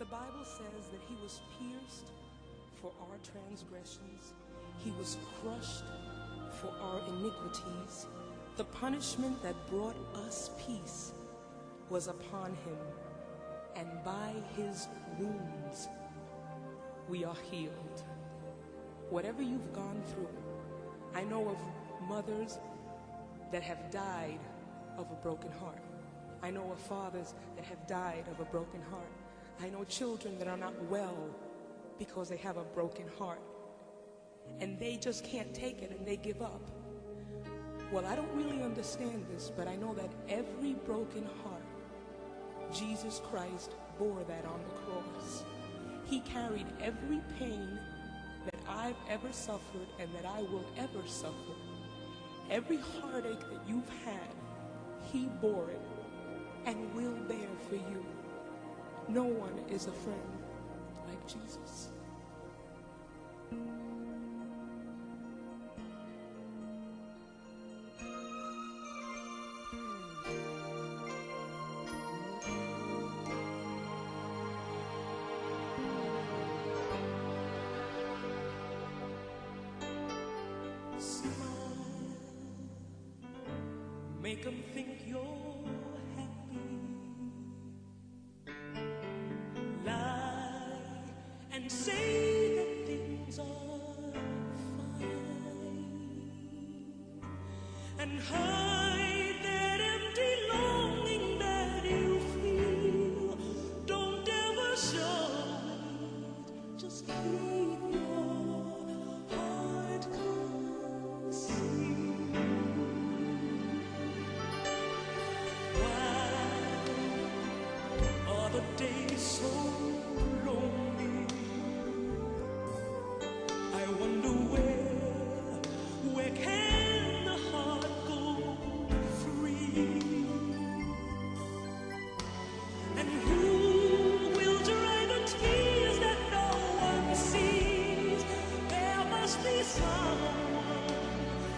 The Bible says that he was pierced for our transgressions. He was crushed for our iniquities. The punishment that brought us peace was upon him, and by his wounds we are healed. Whatever you've gone through, I know of mothers that have died of a broken heart. I know of fathers that have died of a broken heart. I know children that are not well because they have a broken heart, and they just can't take it and they give up. Well, I don't really understand this, but I know that every broken heart, Jesus Christ bore that on the cross. He carried every pain that I've ever suffered and that I will ever suffer. Every heartache that you've had, he bore it and will bear for you. No one is a friend like Jesus. Make them think you're happy. Lie and say that things are fine, and hide that empty longing that you feel. Don't ever show it, just keep your heart concealed. The day is so lonely. I wonder where can the heart go free? And who will dry the tears that no one sees? There must be someone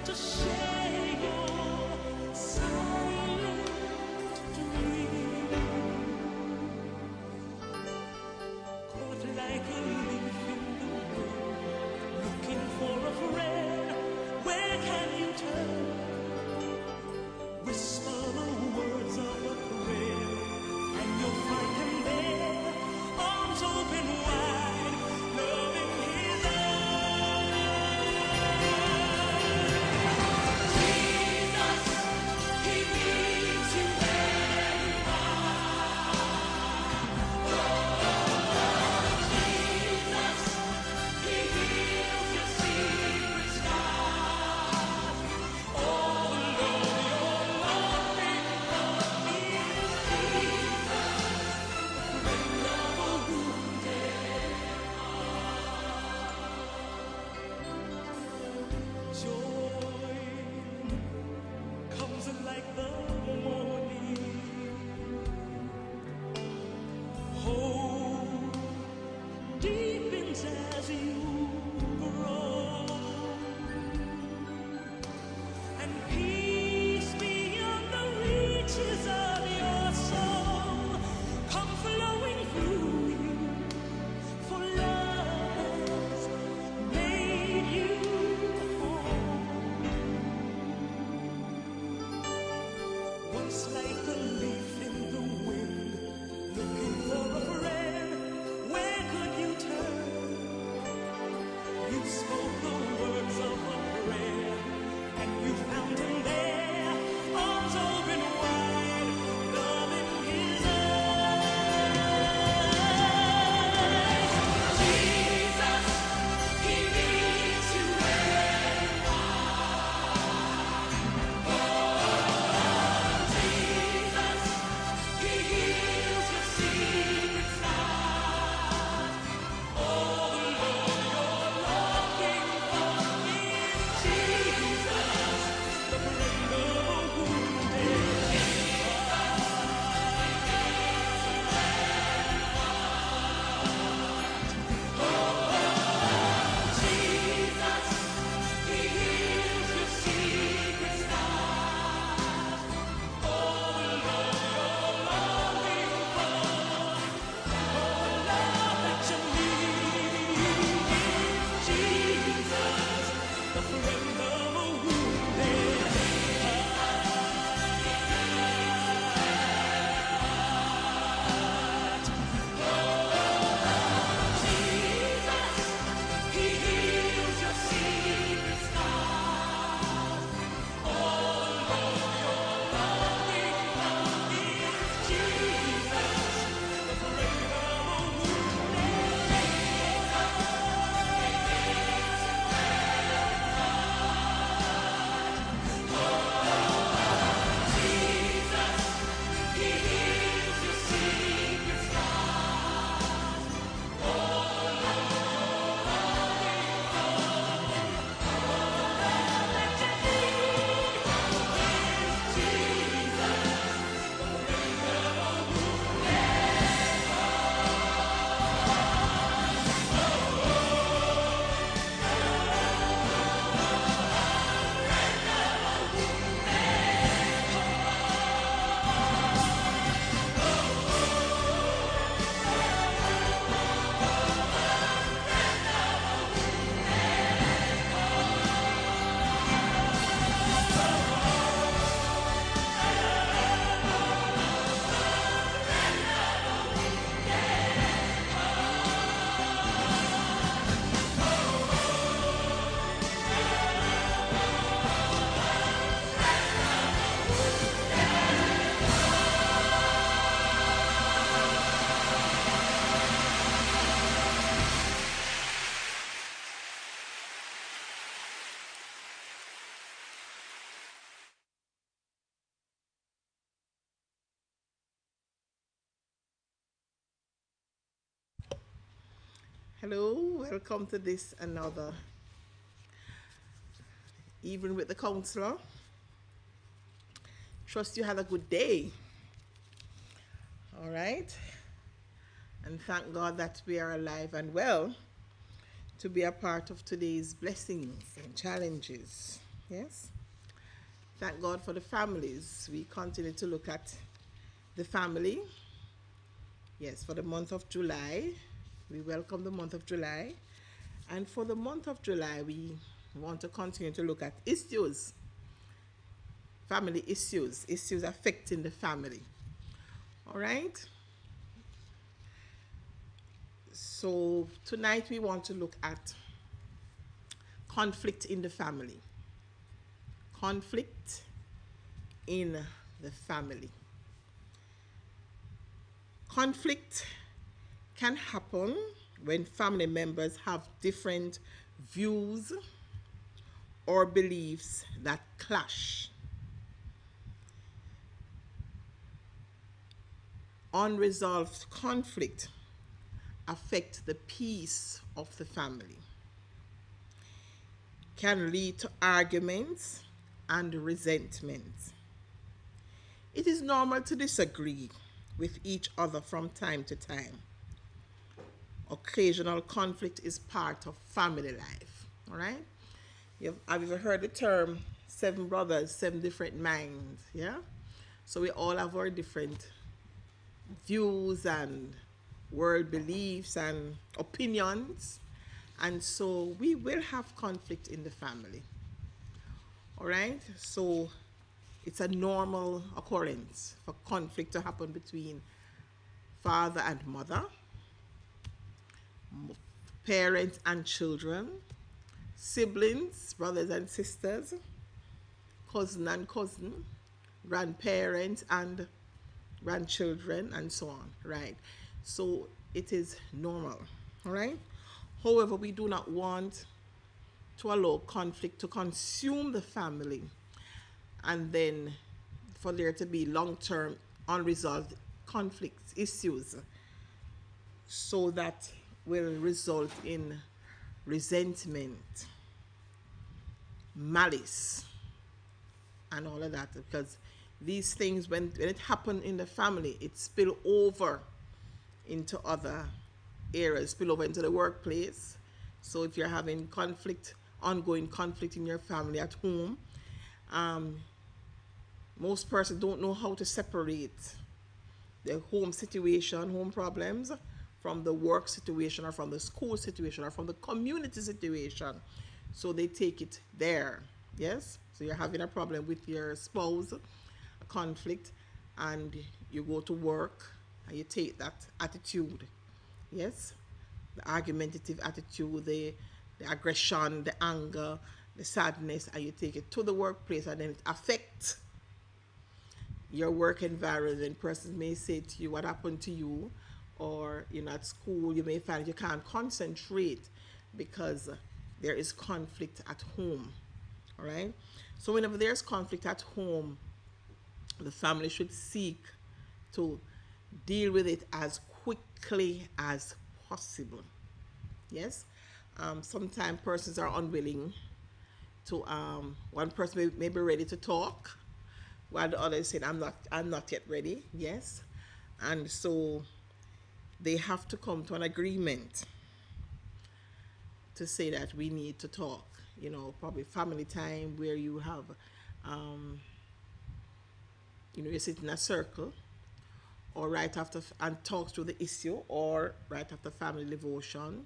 to share your silent dream. Like a leaf in the wind, looking Hello, welcome to this another Even with the Counselor. Trust you had a good day. All right. And thank God that we are alive and well to be a part of today's blessings and challenges. Yes. Thank God for the families. We continue to look at the family. Yes, for the month of July. We welcome the month of July. And for the month of July, we want to continue to look at issues, family issues, issues affecting the family. All right. So tonight we want to look at conflict in the family. Conflict in the family. Conflict can happen when family members have different views or beliefs that clash. Unresolved conflict affect the peace of the family, can lead to arguments and resentment. It is normal to disagree with each other from time to time. Occasional conflict is part of family life. All right? Have you ever heard the term seven brothers, seven different minds? Yeah? So we all have our different views and world beliefs and opinions. And so we will have conflict in the family. All right? So it's a normal occurrence for conflict to happen between father and mother, parents and children, siblings, brothers and sisters, cousin and cousin, grandparents and grandchildren, and so on, right? So it is normal, all right? However, we do not want to allow conflict to consume the family and then for there to be long term unresolved conflicts, issues, so that will result in resentment, malice, and all of that. Because these things, when it happen in the family, it spill over into other areas, spill over into the workplace. So if you're having conflict, ongoing conflict in your family at home, um, most persons don't know how to separate the home situation, home problems, from the work situation or from the school situation or from the community situation. So they take it there. Yes? So you're having a problem with your spouse, a conflict, and you go to work and you take that attitude. Yes? The argumentative attitude, the aggression, the anger, the sadness, and you take it to the workplace and then it affects your work environment. Persons may say to you what happened to you, or at school you may find you can't concentrate because there is conflict at home. All right. So whenever there's conflict at home, the family should seek to deal with it as quickly as possible. Yes. Sometimes persons are unwilling to. One person may be ready to talk, while the other is saying, I'm not yet ready. Yes. And so they have to come to an agreement to say that we need to talk. Probably family time where you have, you sit in a circle, or right after and talk through the issue, or right after family devotion,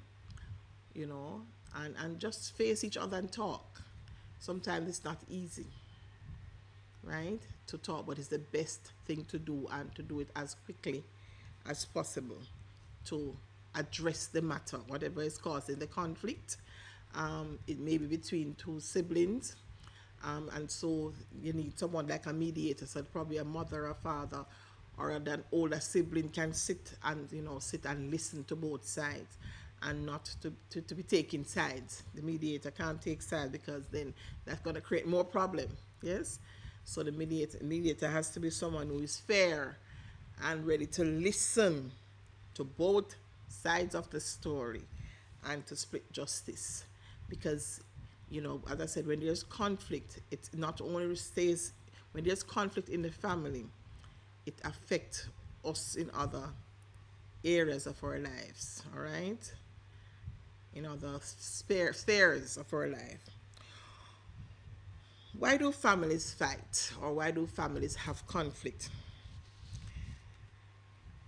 you know, and just face each other and talk. Sometimes it's not easy, right, to talk, but it's the best thing to do, and to do it as quickly as possible to address the matter, whatever is causing the conflict. It may be between two siblings, and so you need someone like a mediator, so probably a mother or father or an older sibling can sit and listen to both sides, and not to be taking sides. The mediator can't take sides, because then that's going to create more problem. Yes. So the mediator has to be someone who is fair and ready to listen to both sides of the story, and to split justice. Because, as I said, when there's conflict, it not only stays, when there's conflict in the family, it affects us in other areas of our lives, all right? In other spheres of our life. Why do families fight, or why do families have conflict?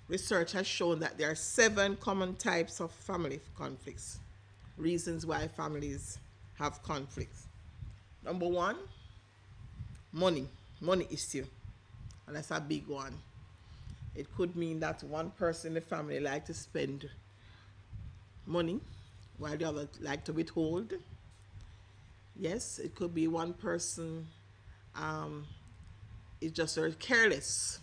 Research has shown that there are 7 common types of family conflicts, reasons why families have conflicts. Number 1, money, money issue, and that's a big one. It could mean that one person in the family like to spend money while the other like to withhold. Yes, it could be one person um, is just very careless,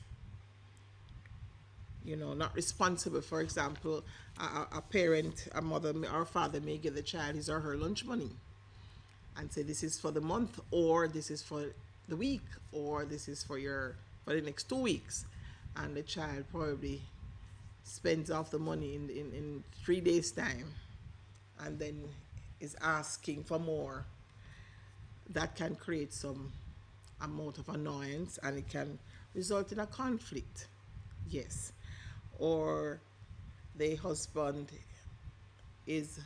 not responsible. For example, a parent, a mother or father may give the child his or her lunch money and say this is for the month, or this is for the week, or this is for the next 2 weeks, and the child probably spends off the money in 3 days time, and then is asking for more. That can create some amount of annoyance, and it can result in a conflict. Yes. Or the husband is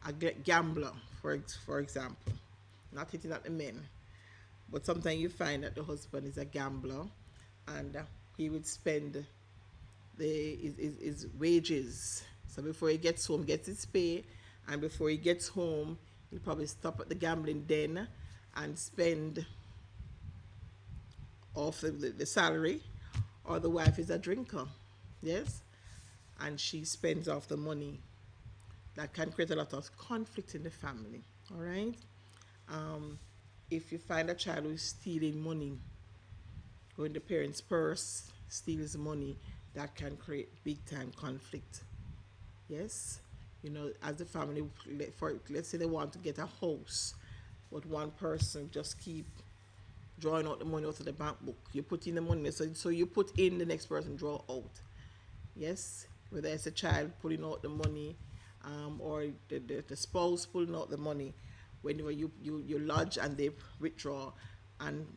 a gambler, for example, not hitting at the men, but sometimes you find that the husband is a gambler, and he would spend his wages. So before he gets home, gets his pay, and before he gets home, he'll probably stop at the gambling den and spend off the salary. Or the wife is a drinker, yes, and she spends off the money. That can create a lot of conflict in the family. All right. Um, if you find a child who is stealing money, going the parents' purse, steals money, that can create big time conflict. Yes, as the family, let's say they want to get a house, but one person just keep drawing out the money out of the bank book. You put in the money, so you put in, the next person draw out. Yes, whether it's a child pulling out the money, or the spouse pulling out the money, whenever you lodge and they withdraw, and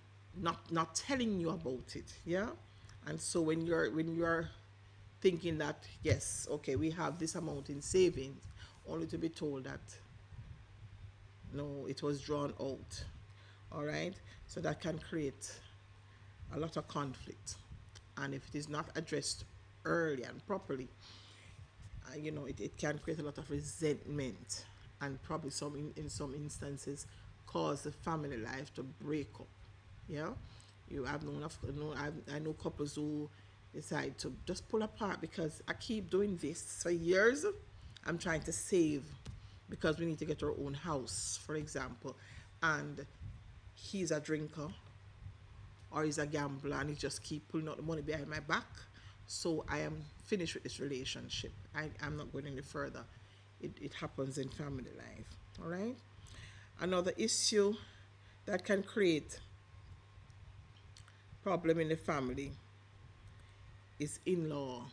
not telling you about it. Yeah, and so when you're thinking that, yes, okay, we have this amount in savings, only to be told that no, it was drawn out. All right, so that can create a lot of conflict, and if it is not addressed early and properly, it can create a lot of resentment, and probably in some instances cause the family life to break up. Yeah, I know couples who decide to just pull apart because I keep doing this for years. I'm trying to save because we need to get our own house, for example, and he's a drinker or he's a gambler, and he just keep pulling out the money behind my back. So I am finished with this relationship. I'm not going any further. It happens in family life. All right. Another issue that can create problem in the family is in-laws.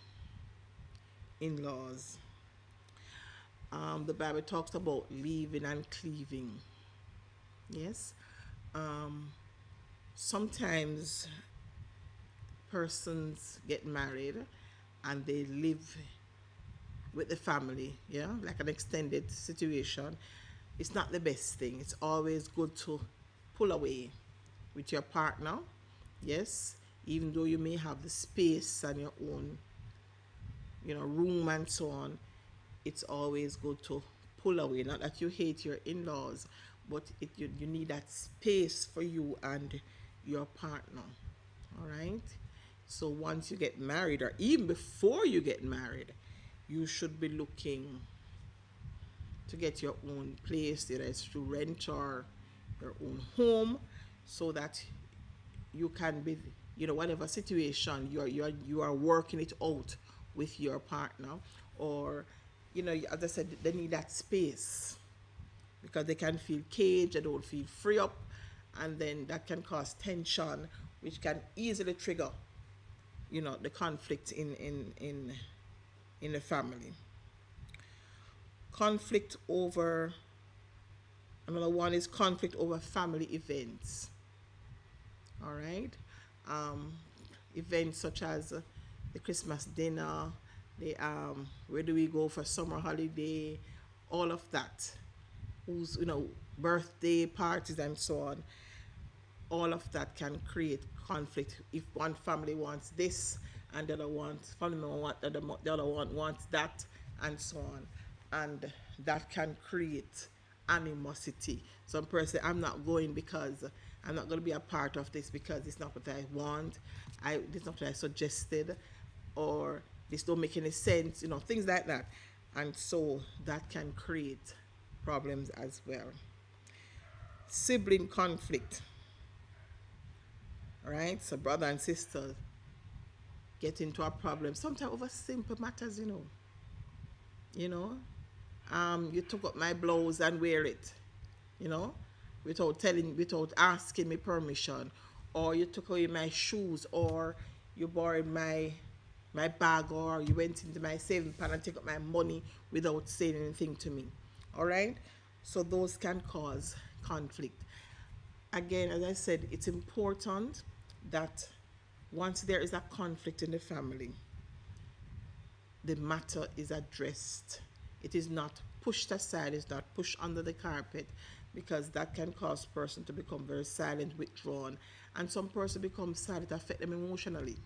The Bible talks about leaving and cleaving. Yes. Um, Sometimes persons get married and they live with the family, yeah, like an extended situation. It's not the best thing. It's always good to pull away with your partner, yes, even though you may have the space and your own, room and so on. It's always good to pull away. Not that you hate your in-laws, but you need that space for you and your partner. All right. So once you get married, or even before you get married, you should be looking to get your own place, either it's to rent or your own home, so that you can be, whatever situation you are working it out with your partner, or, as I said, they need that space because they can feel caged, they don't feel free up, and then that can cause tension, which can easily trigger, the conflict in the family. conflict over Another one is conflict over family events. All right. Um, Events such as the Christmas dinner, the where do we go for summer holiday, all of that. Who's birthday parties and so on. All of that can create conflict if one family wants this and the other wants family member want the other one wants that and so on, and that can create animosity. Some person, I'm not going because I'm not going to be a part of this because it's not what I want. It's not what I suggested, or this don't make any sense. Things like that, and so that can create problems as well. Sibling conflict. Right? So brother and sister get into a problem sometimes over simple matters. You know, you took up my blouse and wear it. You know, without asking me permission, or you took away my shoes, or you borrowed my bag, or you went into my saving pan and take up my money without saying anything to me. All right, so those can cause conflict. Again, as I said, it's important that once there is a conflict in the family, the matter is addressed. It is not pushed aside, it's not pushed under the carpet, because that can cause person to become very silent, withdrawn, and some person become silent, affect them emotionally.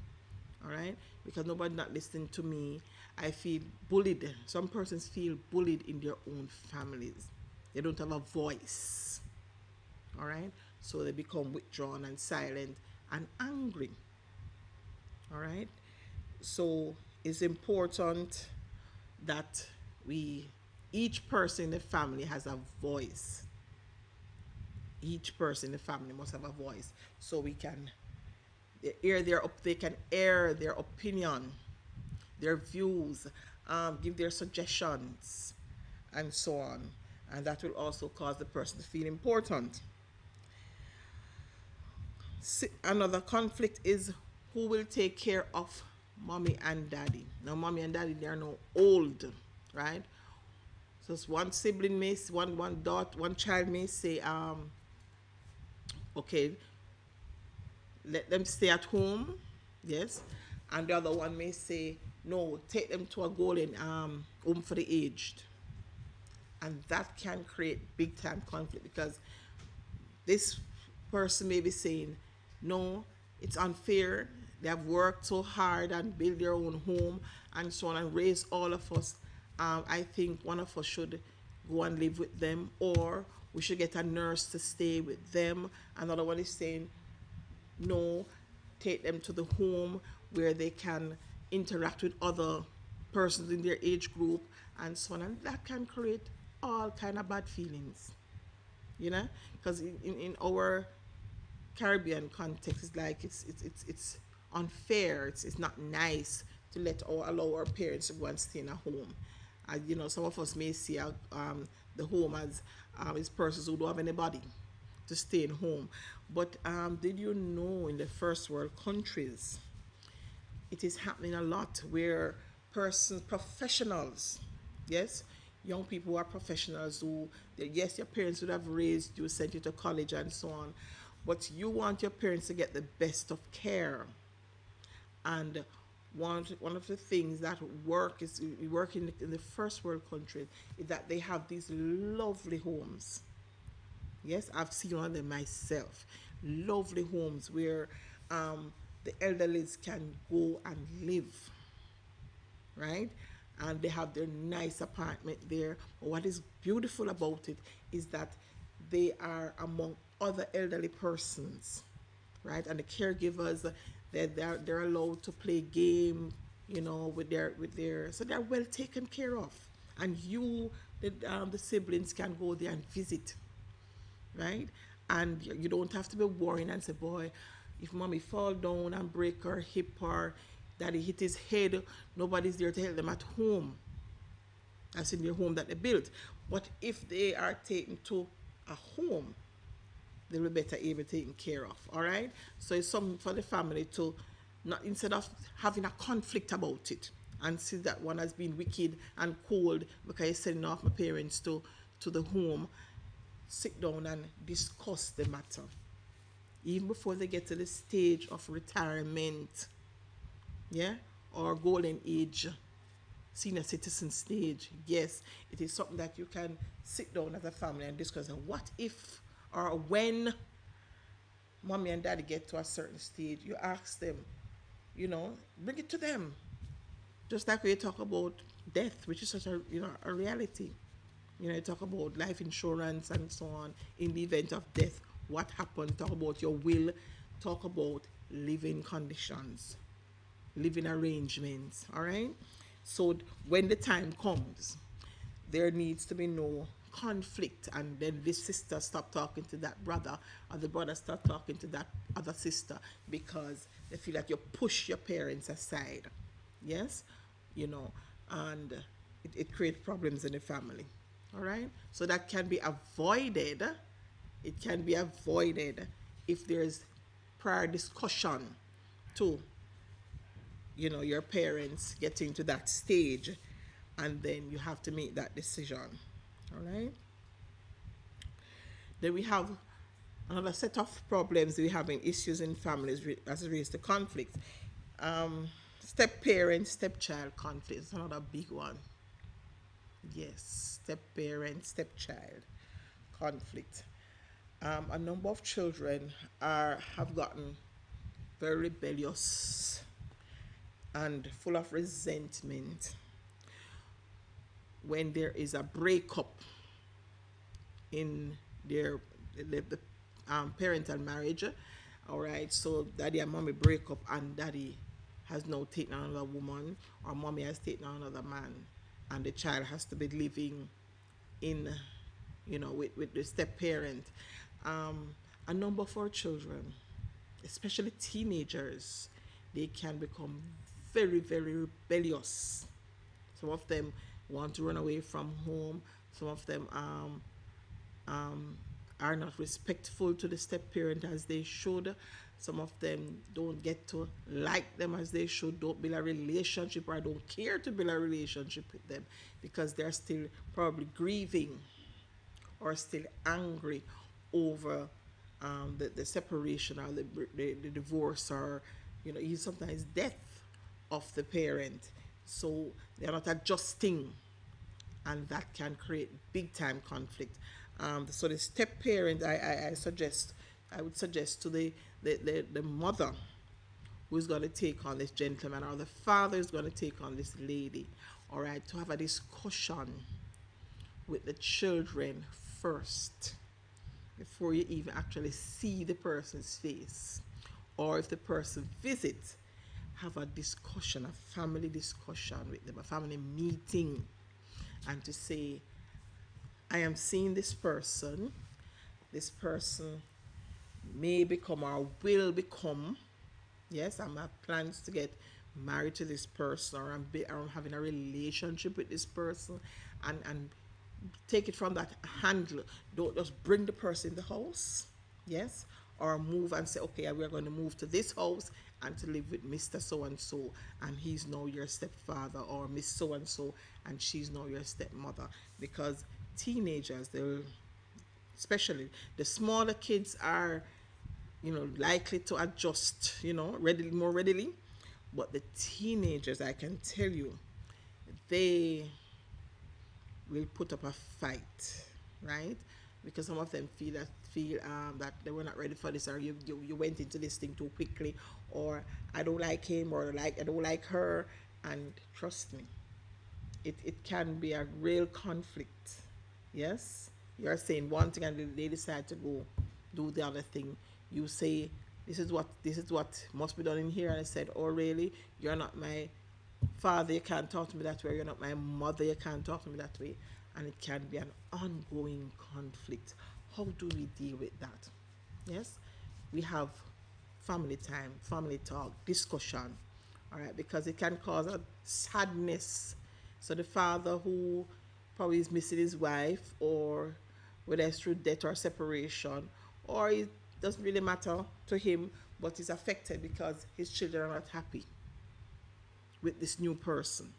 All right, because nobody not listening to me. I feel bullied. Some persons feel bullied in their own families. They don't have a voice. All right, so they become withdrawn and silent and angry. All right, so it's important that we each person in the family has a voice. Each person in the family must have a voice, so we can they can air their opinion, their views, give their suggestions, and so on, and that will also cause the person to feel important. Another conflict is who will take care of mommy and daddy. Now, mommy and daddy, they are now old, right? So one sibling may, one child may say, okay, let them stay at home, yes, and the other one may say, no, take them to a golden home for the aged, and that can create big time conflict because this person may be saying, no, it's unfair. They have worked so hard and built their own home and so on and raised all of us. I think one of us should go and live with them, or we should get a nurse to stay with them. Another one is saying, no, take them to the home where they can interact with other persons in their age group and so on. And that can create all kind of bad feelings, because in our Caribbean context, it's like it's unfair. It's not nice to allow our parents to go and stay in a home. Some of us may see the home as persons who don't have anybody to stay in home. But did you know in the first world countries, it is happening a lot where persons, professionals, yes, young people who are professionals who, yes, your parents would have raised you, sent you to college and so on, but you want your parents to get the best of care. And one of the things that work in the first world countries is that they have these lovely homes. Yes, I've seen one of them myself. Lovely homes where the elderlies can go and live, right? And they have their nice apartment there. But what is beautiful about it is that they are among other elderly persons, right? And the caregivers, they're allowed to play game, with their so they're well taken care of. And the siblings can go there and visit, right? And you don't have to be worrying and say, boy, if mommy fall down and break her hip or daddy hit his head, nobody's there to help them at home. That's in their home that they built. But if they are taken to a home, they will be better able taken care of. All right. So it's something for the family to not, instead of having a conflict about it and see that one has been wicked and cold because he's sending off my parents to the home, sit down and discuss the matter. Even before they get to the stage of retirement, yeah, or golden age, senior citizen stage, yes, it is something that you can sit down as a family and discuss. And what if or when mommy and daddy get to a certain stage, you ask them, bring it to them. Just like we talk about death, which is such a reality. You talk about life insurance and so on. In the event of death, what happened? Talk about your will. Talk about living conditions, living arrangements. All right. So when the time comes, there needs to be no conflict, and then this sister stop talking to that brother, or the brother start talking to that other sister, because they feel like you push your parents aside. Yes, you know and it creates problems in the family. All right, so that can be avoided. It can be avoided if there's prior discussion to your parents getting to that stage, and then you have to make that decision. All right, then we have another set of problems we have in issues in families as it relates to conflict. Step parent, stepchild conflict is another big one. Yes, step parent, stepchild conflict. A number of children have gotten very rebellious and full of resentment when there is a breakup in their the parental marriage. All right, so daddy and mommy break up, and daddy has now taken another woman, or mommy has taken another man, and the child has to be living in, with the step parent. A number of our children, especially teenagers, they can become very, very rebellious. Some of them want to run away from home. Some of them um, are not respectful to the step parent as they should. Some of them don't get to like them as they should, don't build a relationship, or don't care to build a relationship with them because they're still probably grieving or still angry over the separation, or the divorce, or even sometimes death of the parent. So they're not adjusting, and that can create big time conflict. So the step parent, I would suggest to the mother who is going to take on this gentleman, or the father is going to take on this lady, all right, to have a discussion with the children first before you even actually see the person's face. Or if the person visits, have a discussion, a family discussion with them, a family meeting, and to say, I am seeing this person. This person may become or will become. Yes, I have plans to get married to this person, or I'm having a relationship with this person, and take it from that handle. Don't just bring the person in the house, yes, or move and say, okay, we're going to move to this house and to live with Mr. So and so, and he's now your stepfather, or Miss So and so, and she's now your stepmother. Because teenagers, they'll, especially the smaller kids, are likely to adjust, readily, more readily. But the teenagers, I can tell you, they will put up a fight, right? Because some of them feel that they were not ready for this, or you went into this thing too quickly, or I don't like him, or like I don't like her. And trust me, it can be a real conflict. Yes, you're saying one thing and they decide to go do the other thing. You say, this is what must be done in here, and I said, oh really? You're not my father, you can't talk to me that way. You're not my mother, you can't talk to me that way. And it can be an ongoing conflict. How do we deal with that? Yes, we have family time, family talk, discussion, all right, because it can cause a sadness. So the father who probably is missing his wife, or whether it's through death or separation, or it doesn't really matter to him, but he's affected because his children are not happy, with this new person.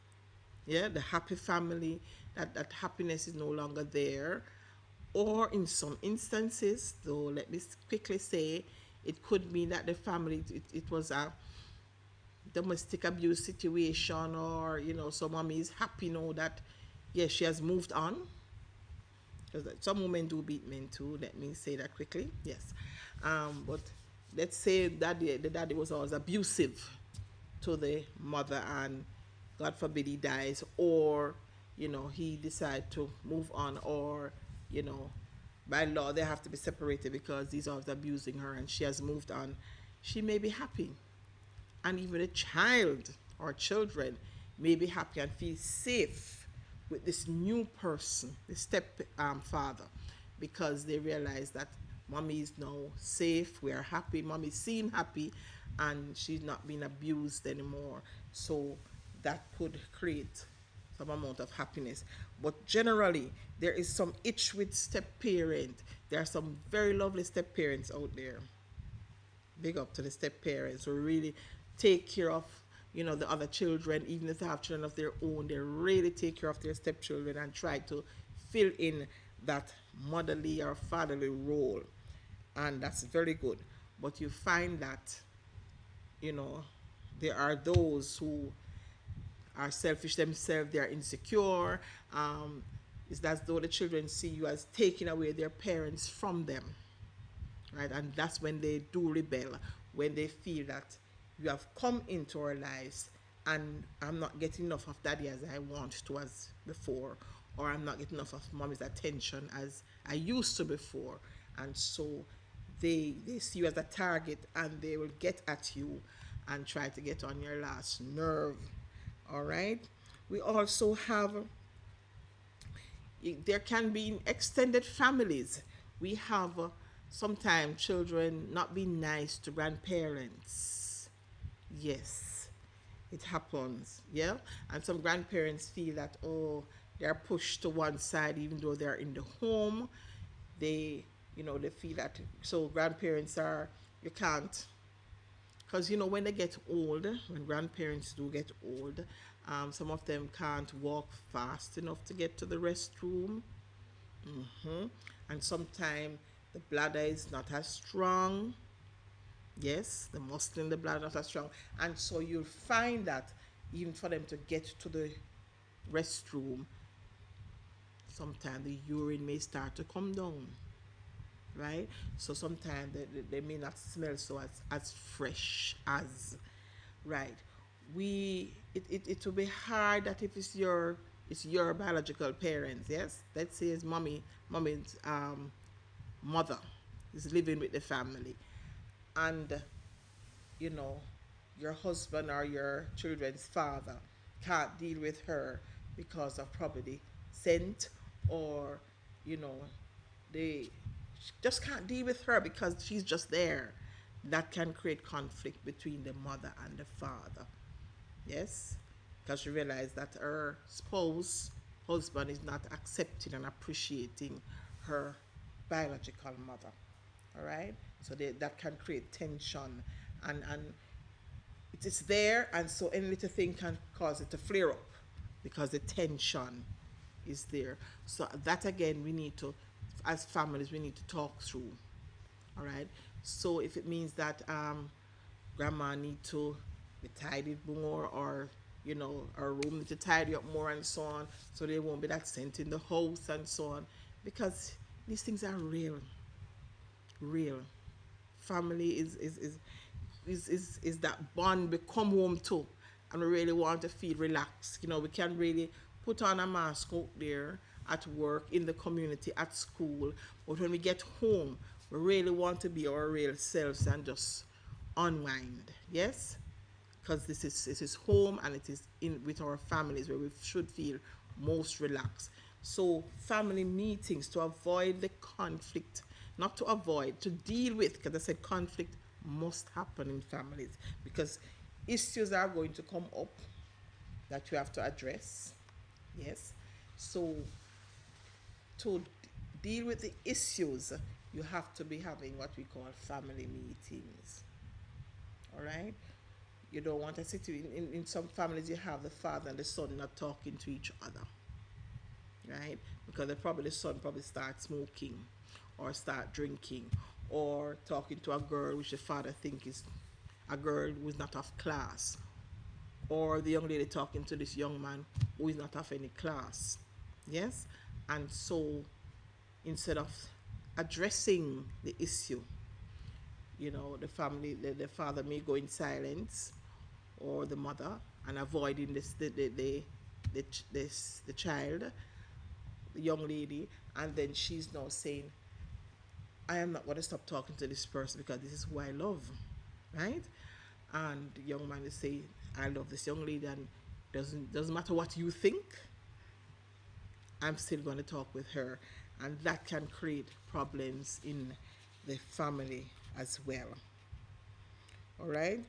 Yeah, the happy family, that happiness is no longer there. Or in some instances, though, let me quickly say, it could mean that the family, it was a domestic abuse situation, or so mommy is happy now that, yes, she has moved on, because some women do beat men too. Let me say that quickly. Yes, but let's say that the daddy was always abusive to the mother, and God forbid he dies, or he decide to move on, or you know by law they have to be separated because he's always abusing her and she has moved on. She may be happy, and even a child or children may be happy and feel safe with this new person, the step father, because they realize that mommy is now safe, we are happy, mommy seem happy, and she's not being abused anymore. So that could create some amount of happiness. But generally, there is some itch with step parent. There are some very lovely step parents out there. Big up to the step parents who really take care of the other children, even if they have children of their own. They really take care of their stepchildren and try to fill in that motherly or fatherly role, and that's very good. But you find that you know there are those who are selfish themselves, they are insecure. It's as though the children see you as taking away their parents from them, right? And that's when they do rebel, when they feel that you have come into our lives and I'm not getting enough of daddy as I want to as before, or I'm not getting enough of mommy's attention as I used to before. And so they see you as a target and they will get at you and try to get on your last nerve. All right. We also have, there can be in extended families. We have sometimes children not being nice to grandparents. Yes, it happens. Yeah, and some grandparents feel that, oh, they're pushed to one side even though they're in the home. They they feel that, so grandparents are, you can't, because when they get old, when grandparents do get old, some of them can't walk fast enough to get to the restroom. And sometimes the bladder is not as strong. Yes, the muscle in the bladder not as strong, and so you'll find that even for them to get to the restroom, sometimes the urine may start to come down, right? So sometimes they may not smell so as fresh as, right. It will be hard that if it's your biological parents, yes, let's say it's mommy's mother is living with the family, and you know your husband or your children's father can't deal with her because of probably scent, or you know they just can't deal with her because she's just there. That can create conflict between the mother and the father. Yes, because she realized that her spouse, husband, is not accepting and appreciating her biological mother. All right, so that can create tension, and it is there, and so any little thing can cause it to flare up because the tension is there. So that again, we need to, as families, we need to talk through. All right. So if it means that grandma need to be tidied more, or our room need to tidy up more, and so on, so there won't be that scent in the house and so on, because these things are real, real. Family is that bond we come home to, and we really want to feel relaxed. We can really put on a mask out there at work, in the community, at school, but when we get home, we really want to be our real selves and just unwind. Yes, because this is home, and it is in with our families where we should feel most relaxed. So family meetings, to avoid the conflict, not to avoid, to deal with, because I said conflict must happen in families, because issues are going to come up that you have to address. Yes, so to deal with the issues, you have to be having what we call family meetings. All right, You don't want a situation. In some families, you have the father and the son not talking to each other, right? Because the son probably start smoking, or start drinking, or talking to a girl which the father think is a girl who is not of class, or the young lady talking to this young man who is not of any class. Yes, and so instead of addressing the issue, the father may go in silence, or the mother, and avoiding the child, the young lady, and then she's now saying, I am not going to stop talking to this person because this is who I love, right? And the young man is saying, I love this young lady, and doesn't matter what you think, I'm still going to talk with her, and that can create problems in the family as well. All right,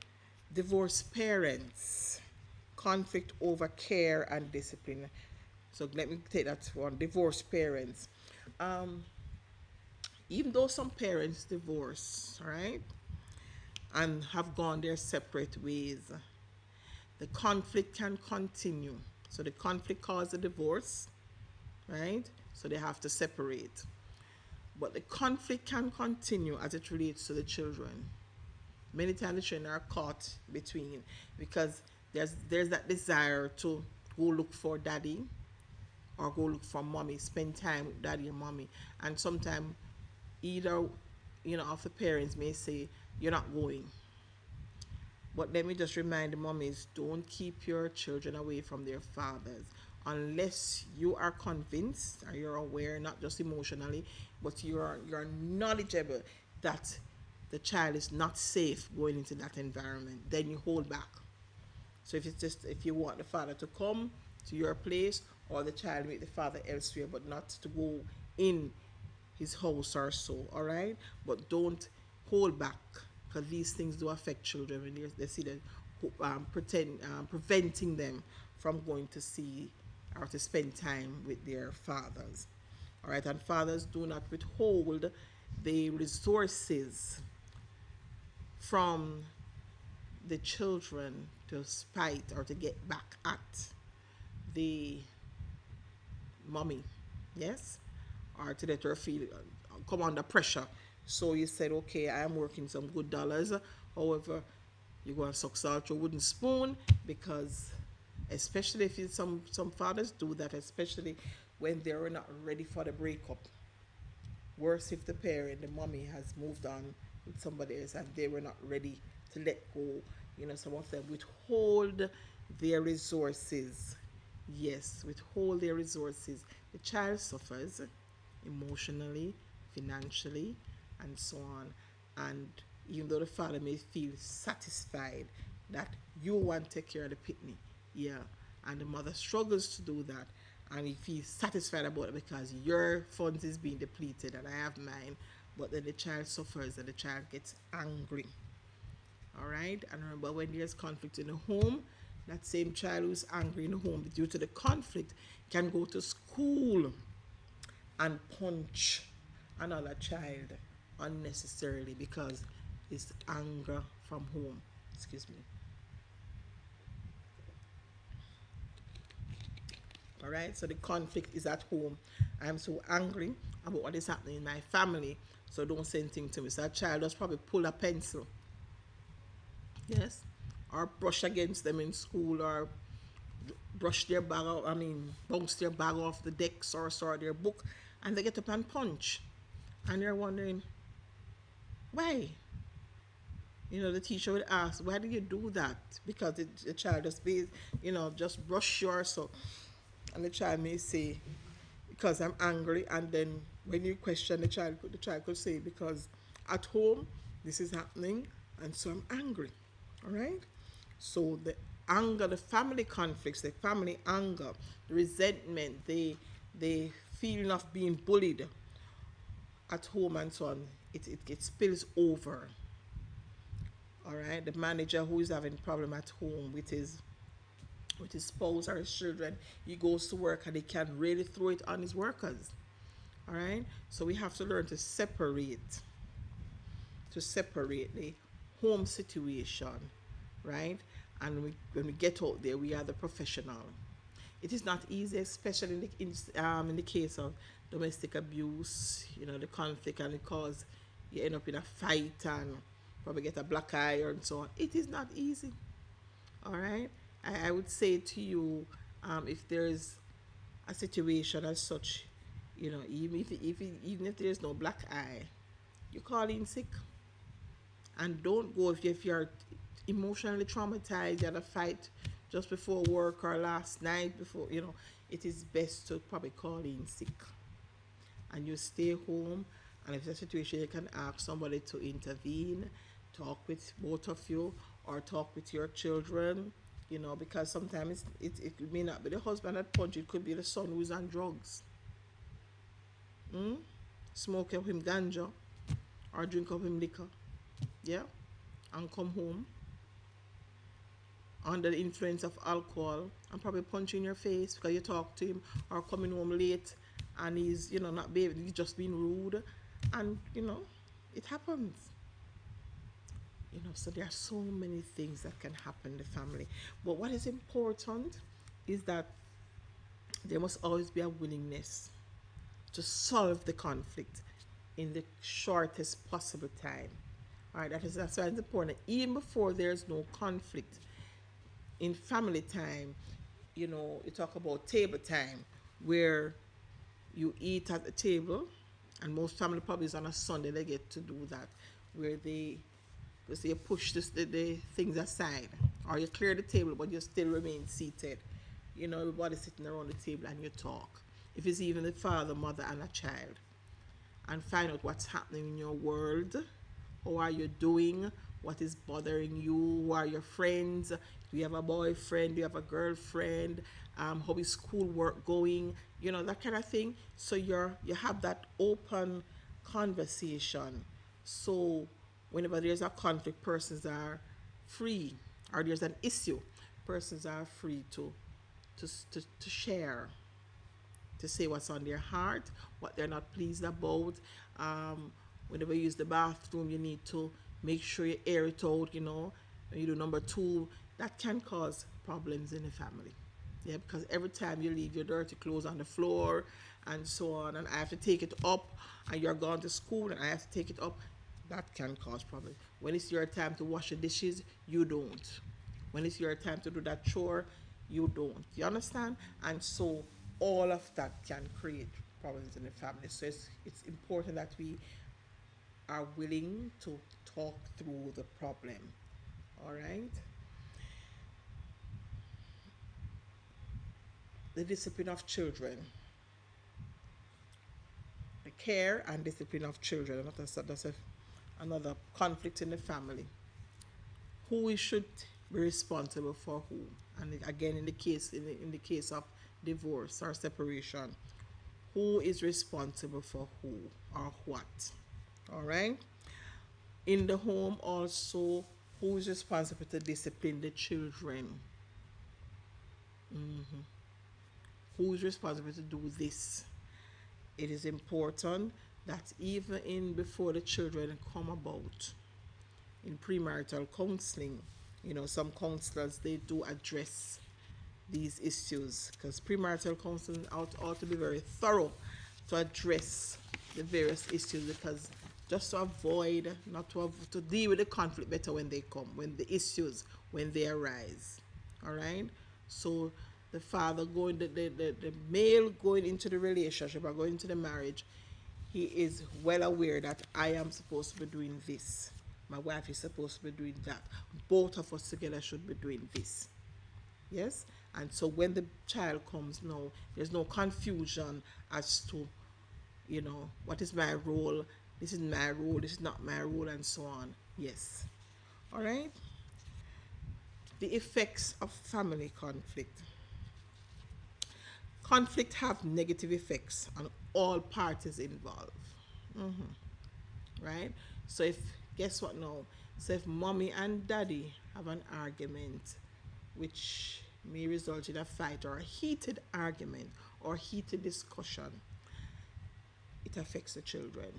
divorced parents, conflict over care and discipline. So let me take that one. Divorced parents. Um, Even though some parents divorce, right, and have gone their separate ways, the conflict can continue. So the conflict caused the divorce, right? So they have to separate. But the conflict can continue as it relates to the children. Many times the children are caught between, because there's that desire to go look for daddy, or go look for mommy, spend time with daddy and mommy. And sometimes either, of the parents may say, you're not going. But let me just remind the mommies, don't keep your children away from their fathers unless you are convinced, or you're aware, not just emotionally, but you're knowledgeable that the child is not safe going into that environment. Then you hold back. So if you want the father to come to your place, or the child meet the father elsewhere, but not to go in his house or so, all right? But don't hold back, because these things do affect children when they see that, preventing them from going to see or to spend time with their fathers. All right, and fathers, do not withhold the resources from the children to spite or to get back at the mommy, yes, or to let her feel come under pressure. So you said, okay, I am working some good dollars. However, you're going to suck salt through a wooden spoon, because especially if some fathers do that, especially when they're not ready for the breakup. Worse if the parent, the mommy, has moved on with somebody else and they were not ready to let go. Some of them withhold their resources. Yes, withhold their resources. The child suffers emotionally, financially, and so on. And even though the father may feel satisfied that you want to take care of the pitney, yeah, and the mother struggles to do that, and he feels satisfied about it because your funds is being depleted and I have mine, but then the child suffers and the child gets angry. All right, and remember, when there's conflict in the home, that same child who's angry in the home due to the conflict can go to school and punch another child unnecessarily because it's anger from home. Excuse me. All right, so the conflict is at home. I'm so angry about what is happening in my family, so don't say anything to me. So that child does probably pull a pencil, yes, or brush against them in school, or brush their bag off, bounce their bag off the decks, or sort their book, and they get up and punch. And they're wondering, why? The teacher would ask, why do you do that? Because the child just brush your so. And the child may say, because I'm angry. And then when you question the child could say, because at home this is happening, and so I'm angry. All right? So the anger, the family conflicts, the family anger, the resentment, the feeling of being bullied at home and so on, it spills over. All right, the manager who is having problem at home with his spouse or his children, he goes to work and he can really throw it on his workers. All right, so we have to learn to separate the home situation, right, and when we get out there, we are the professional. It is not easy, especially in the case of domestic abuse, the conflict, and it cause you end up in a fight and probably get a black eye and so on. It is not easy. All right. I would say to you, if there's a situation as such, even if there's no black eye, you call in sick, and don't go if you're emotionally traumatized. You had a fight just before work or last night before. It is best to probably call in sick, and you stay home. And if it's a situation, you can ask somebody to intervene, talk with both of you, or talk with your children. Because sometimes it may not be the husband that punched, it could be the son who's on drugs. Mm? Smoke of him ganja or drink of him liquor. Yeah? And come home under the influence of alcohol and probably punch you in your face because you talk to him, or coming home late and he's, not behaving, he's just being rude. And, it happens. So there are so many things that can happen in the family. But what is important is that there must always be a willingness to solve the conflict in the shortest possible time. All right, that's why it's important. Even before there's no conflict in family time, you talk about table time, where you eat at the table, and most family probably is on a Sunday they get to do that, where so you push the things aside, or you clear the table, but you still remain seated. Everybody sitting around the table and you talk. If it's even the father, mother, and a child, and find out what's happening in your world. How are you doing? What is bothering you? Who are your friends? Do you have a boyfriend? Do you have a girlfriend? How is schoolwork going? That kind of thing. So you have that open conversation. So whenever there's a conflict, persons are free, or there's an issue, persons are free to share, to say what's on their heart, what they're not pleased about. Whenever you use the bathroom, you need to make sure you air it out. When you do number two, that can cause problems in the family. Yeah, because every time you leave your dirty clothes on the floor and so on, and I have to take it up, and you're gone to school and I have to take it up, that can cause problems. When it's your time to wash the dishes, you don't. When it's your time to do that chore, you don't. You understand? And so all of that can create problems in the family. So it's important that we are willing to talk through the problem. All right? The discipline of children, the care and discipline of children. Another conflict in the family. Who we should be responsible for who? And again, in the case of divorce or separation, who is responsible for who or what? All right. In the home also, who is responsible to discipline the children? Who is responsible to do this? It is important that even in before the children come about, in premarital counseling, some counselors, they do address these issues, because premarital counseling ought to be very thorough to address the various issues, because just to avoid, not to deal with the conflict better when they come, when the issues, when they arise. All right. So the father going, the male going into the relationship or going into the marriage, he is well aware that I am supposed to be doing this, my wife is supposed to be doing that, both of us together should be doing this. Yes. And so when the child comes now, there's no confusion as to, what is my role, this is my role, this is not my role, and so on. Yes. All right. The effects of family conflict. Conflict have negative effects on all parties involved. Right. So if, guess what now, so if mommy and daddy have an argument, which may result in a fight or a heated argument or heated discussion, it affects the children.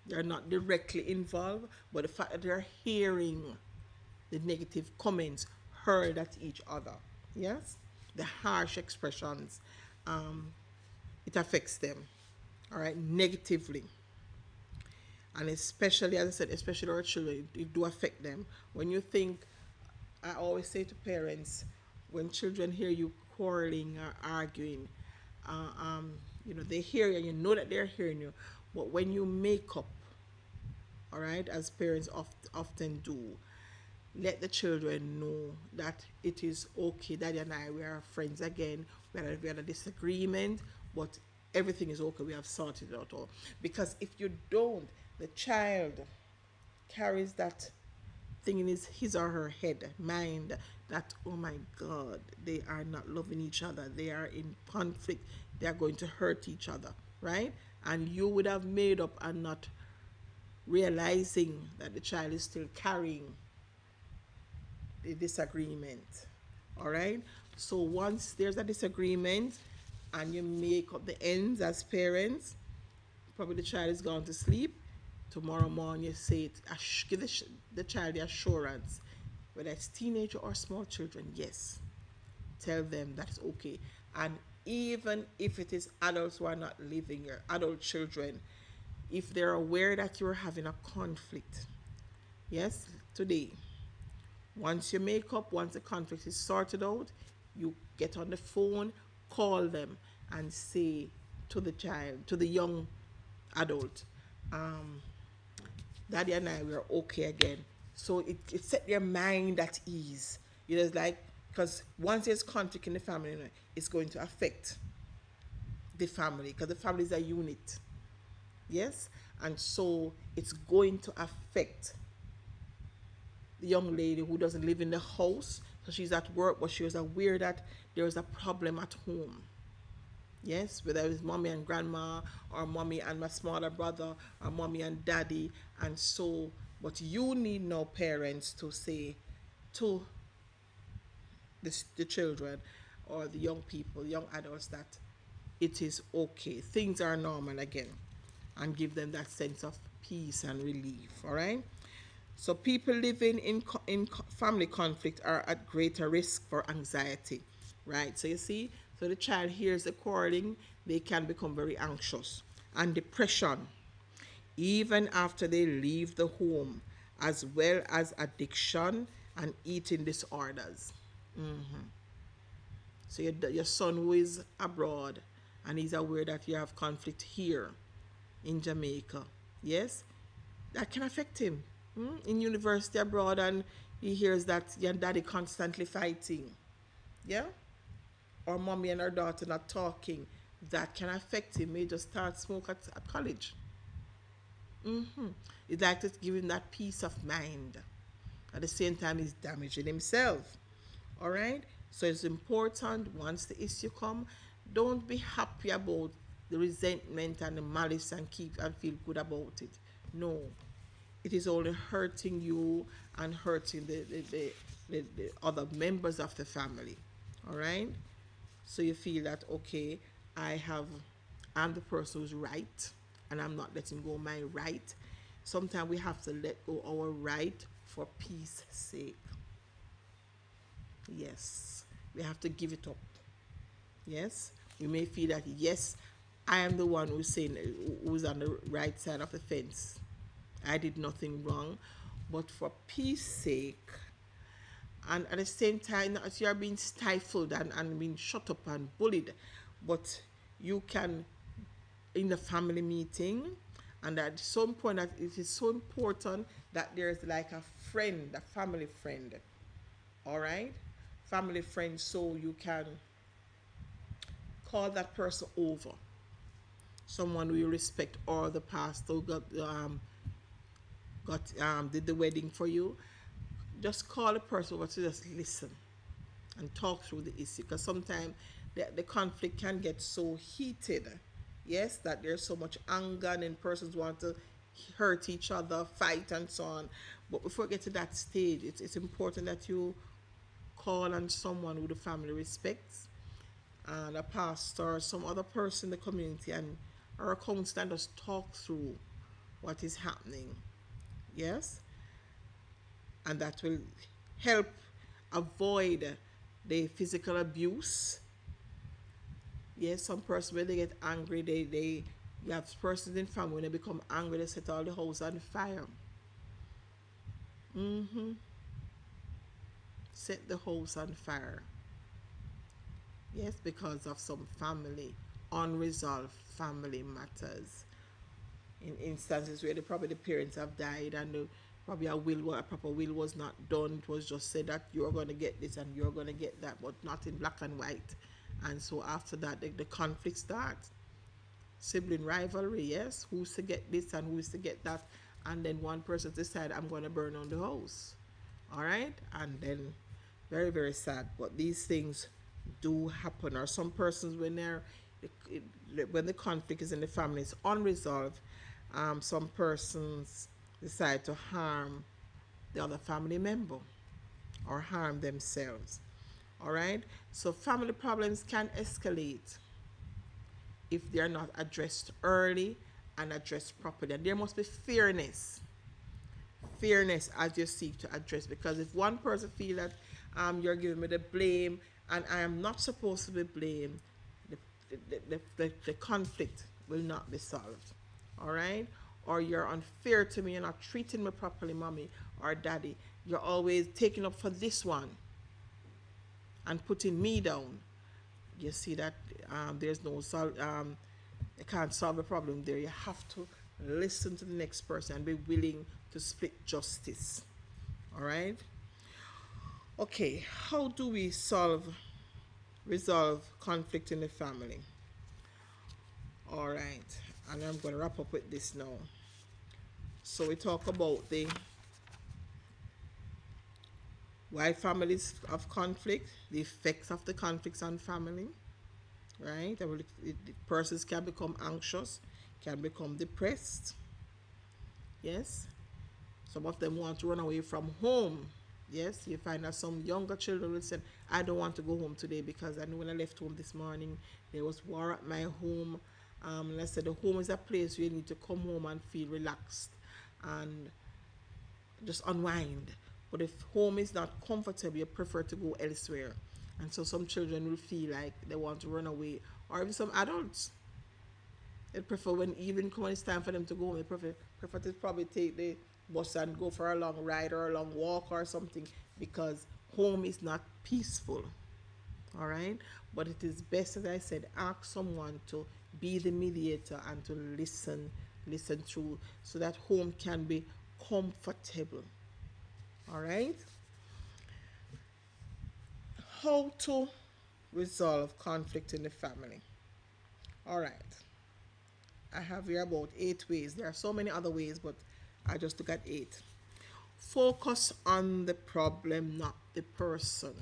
They're not directly involved, but the fact that they're hearing the negative comments hurled at each other. Yes, the harsh expressions, um, it affects them, all right, negatively. And especially, as I said, especially our children, it do affect them. When you think, I always say to parents, when children hear you quarreling or arguing, uh, um, they hear you and you know that they're hearing you. But when you make up, all right, as parents often do, let the children know that it is okay. Daddy and I, we are friends again. We had a disagreement, but everything is okay. We have sorted it out all. Because if you don't, the child carries that thing in his or her head, mind, that, oh my God, they are not loving each other. They are in conflict. They are going to hurt each other, right? And you would have made up and not realizing that the child is still carrying the disagreement. All right. So once there's a disagreement and you make up the ends as parents, probably the child is gone to sleep. Tomorrow morning, you say it, give the child the assurance, whether it's teenager or small children, yes, tell them that's okay. And even if it is adults who are not living here, adult children, if they're aware that you're having a conflict, yes, today, once the conflict is sorted out, you get on the phone, call them, and say to the child, to the young adult, um, Daddy and I were okay again. So it set their mind at ease. It's like, because once there's conflict in the family, it's going to affect the family because the family is a unit. Yes? And so it's going to affect the young lady who doesn't live in the house. So she's at work, but she was aware that there was a problem at home. Yes, whether it's mommy and grandma, or mommy and my smaller brother, or mommy and daddy. And so, but you need no parents to say to the children or the young people, young adults, that it is okay, things are normal again, and give them that sense of peace and relief. All right. So people living in family conflict are at greater risk for anxiety, right? So you see, so the child hears the quarreling, they can become very anxious, and depression, even after they leave the home, as well as addiction and eating disorders. So your son who is abroad and he's aware that you have conflict here in Jamaica, yes, that can affect him. In university abroad, and he hears that your daddy constantly fighting, yeah, or mommy and her daughter not talking, that can affect him. May just start smoke at college. It's like to give him that peace of mind. At the same time, he's damaging himself. All right. So it's important, once the issue come, don't be happy about the resentment and the malice and keep and feel good about it. No, it is only hurting you and hurting the other members of the family. All right. So you feel that, okay, I have, I'm the person who's right, and I'm not letting go of my right. Sometimes we have to let go our right for peace sake. Yes, we have to give it up. Yes, we may feel that, yes, I am the one who's saying, who's on the right side of the fence. I did nothing wrong, but for peace sake, and at the same time, as you are being stifled and being shut up and bullied, but you can, in the family meeting, and at some point that it is so important that there's like a friend, a family friend, all right, family friend, so you can call that person over, someone who you respect, or the pastor who did the wedding for you. Just call the person over to just listen and talk through the issue, because sometimes the conflict can get so heated, yes, that there's so much anger and then persons want to hurt each other, fight, and so on. But before you get to that stage, it's important that you call on someone who the family respects, and a pastor or some other person in the community, and or a counselor, and just talk through what is happening. Yes, and that will help avoid the physical abuse. Yes, some person when they get angry, they you have persons in family when they become angry, they set all the house on fire. Mm-hmm. Set the house on fire. Yes, because of some family, unresolved family matters. In instances where probably the parents have died and probably a proper will was not done. It was just said that you're going to get this and you're going to get that, but not in black and white. And so after that, the conflict starts. Sibling rivalry, yes, who's to get this and who's to get that, and then one person decide I'm going to burn on the house, all right, and then very very sad, but these things do happen. Or some persons when when the conflict is in the family is unresolved, some persons decide to harm the other family member or harm themselves, all right. So family problems can escalate if they are not addressed early and addressed properly. And there must be fairness as you seek to address. Because if one person feel that you're giving me the blame and I am not supposed to be blamed, the conflict will not be solved. All right? Or you're unfair to me, you're not treating me properly, mommy or daddy. You're always taking up for this one and putting me down. You see that there's no you can't solve a problem there. You have to listen to the next person and be willing to split justice. All right. Okay. How do we resolve conflict in the family? All right. And I'm going to wrap up with this now. So we talk about the why families have conflict, the effects of the conflicts on family, right? Persons can become anxious, can become depressed. Yes, some of them want to run away from home. Yes, you find that some younger children will say, I don't want to go home today because I know when I left home this morning, there was war at my home. And I said, the home is a place where you need to come home and feel relaxed and just unwind. But if home is not comfortable, you prefer to go elsewhere. And so some children will feel like they want to run away. Or even some adults, they prefer when even when it's time for them to go home, they prefer to probably take the bus and go for a long ride or a long walk or something because home is not peaceful. All right, but it is best, as I said, ask someone to be the mediator and to listen through, so that home can be comfortable. All right, how to resolve conflict in the family. All right, I have here about 8 ways. There are so many other ways, but I just look at 8. Focus on the problem, not the person.